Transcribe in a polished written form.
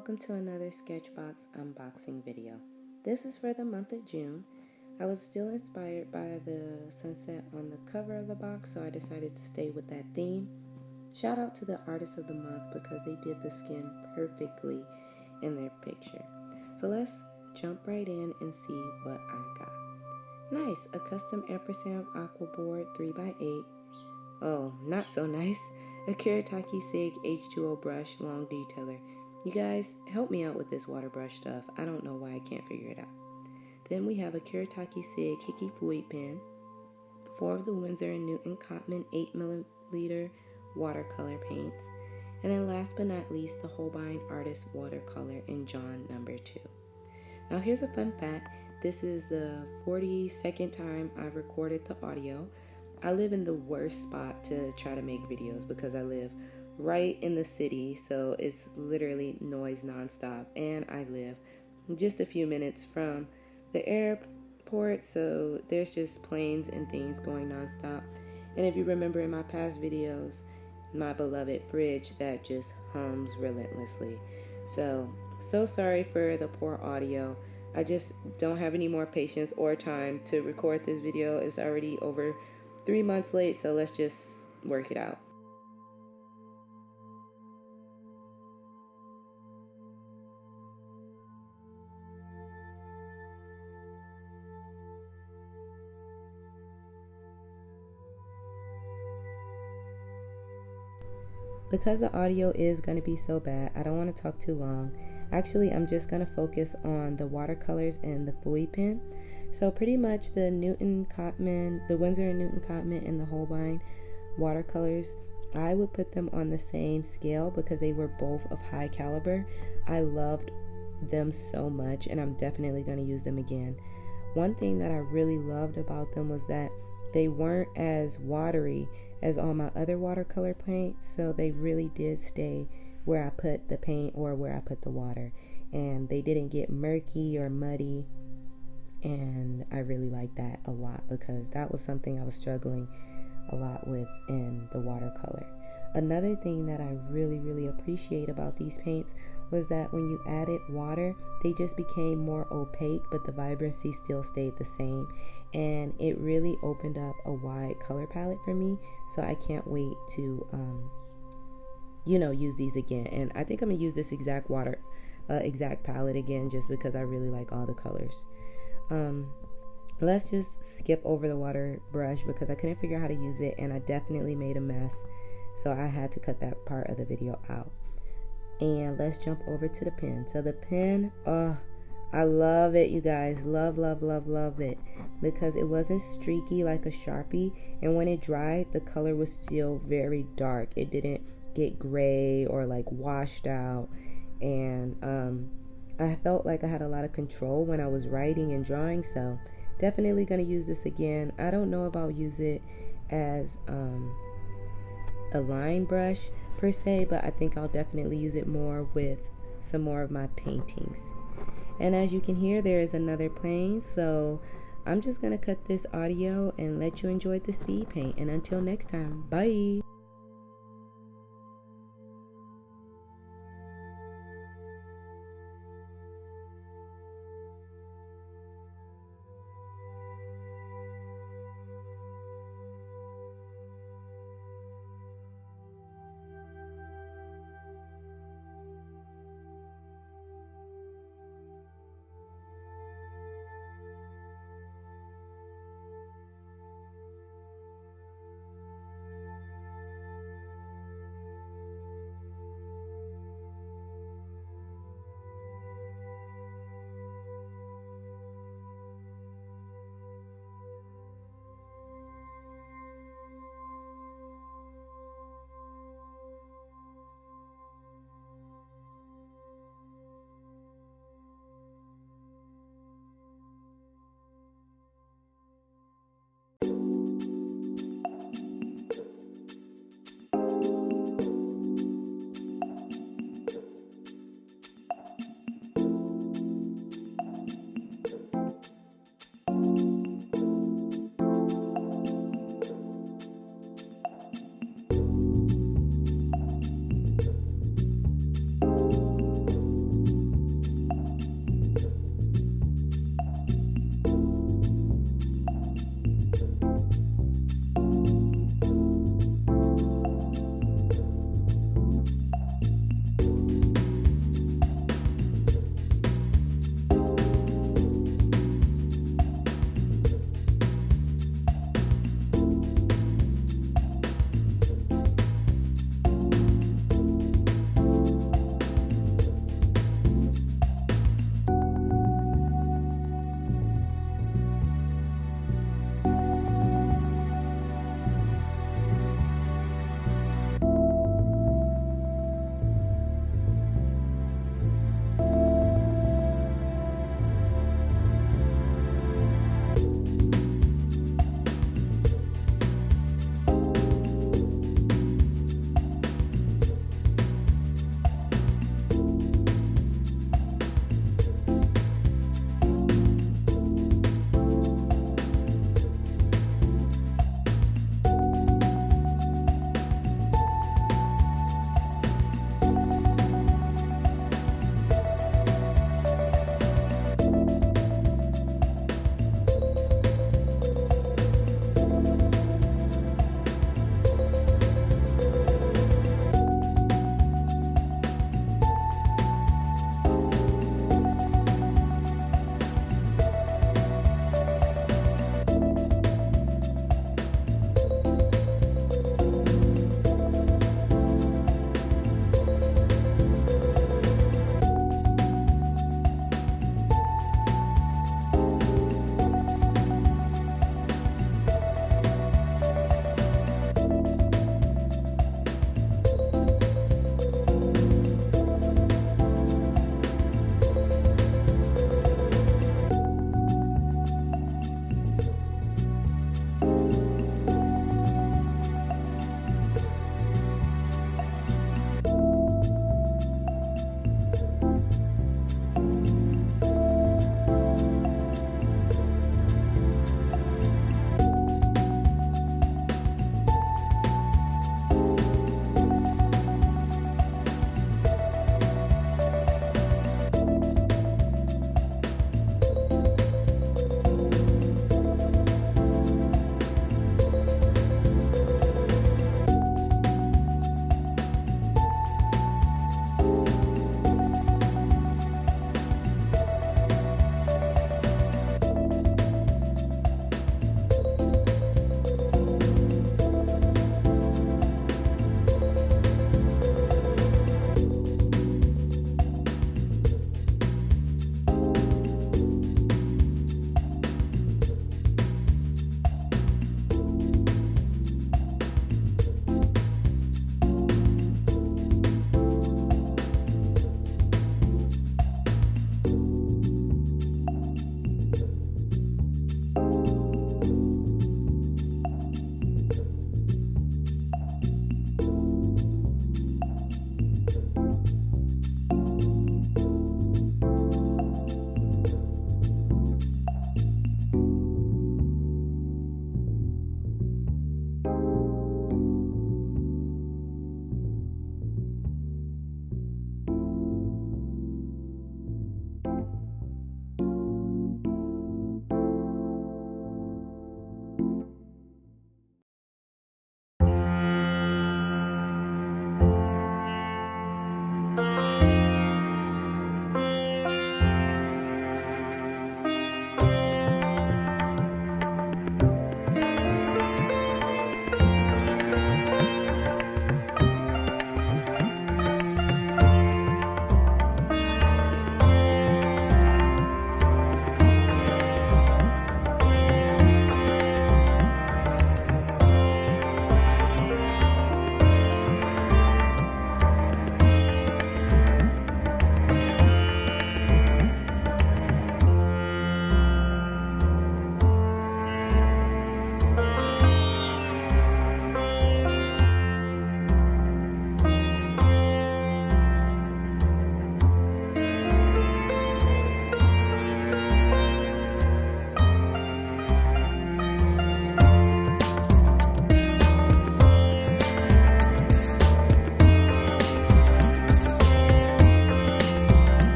welcome to another SketchBox unboxing video. This is for the month of June. I was still inspired by the sunset on the cover of the box, so I decided to stay with that theme. Shout out to the artist of the month because they did the skin perfectly in their picture. So let's jump right in and see what I got. Nice, a custom Ampersand Aquabord 3x8. Oh, not so nice. A Kuretake Sig H2O brush long detailer. You guys, help me out with this water brush stuff. I don't know why I can't figure it out. Then we have a Kuretake Sig Hikkei Fude pen, 4 of the Winsor and Newton Cotman 8mm watercolor paints, and then last but not least, the Holbein Artist Watercolor in Jaune number 2. Now here's a fun fact. This is the 42nd time I've recorded the audio. I live in the worst spot to try to make videos because I live right in the city, so it's literally noise nonstop, and I live just a few minutes from the airport, so there's just planes and things going nonstop. And if you remember in my past videos, my beloved fridge that just hums relentlessly. So sorry for the poor audio. I just don't have any more patience or time to record this video. It's already over 3 months late, so let's just work it out. Because the audio is going to be so bad, I don't want to talk too long. Actually, I'm just going to focus on the watercolors and the Fude pen. So pretty much the Newton Cotman, the Winsor and Newton Cotman and the Holbein watercolors, I would put them on the same scale because they were both of high caliber. I loved them so much, and I'm definitely going to use them again. One thing that I really loved about them was that they weren't as watery as all my other watercolor paints, so they really did stay where I put the paint or where I put the water, and they didn't get murky or muddy. And I really like that a lot because that was something I was struggling a lot with in the watercolor. Another thing that I really appreciate about these paints was that when you added water, they just became more opaque, but the vibrancy still stayed the same, and it really opened up a wide color palette for me. So I can't wait to use these again, and I think I'm gonna use this exact palette again just because I really like all the colors. Let's just skip over the water brush because I couldn't figure out how to use it, and I definitely made a mess, so I had to cut that part of the video out. And let's jump over to the pen. So the pen, I love it, you guys. Love it, because it wasn't streaky like a Sharpie, and when it dried, the color was still very dark. It didn't get gray or like washed out, and I felt like I had a lot of control when I was writing and drawing, so definitely going to use this again. I don't know about use it as a line brush per se, but I think I'll definitely use it more with some more of my paintings. And as you can hear, there is another plane, so I'm just going to cut this audio and let you enjoy the speed paint. And until next time, bye!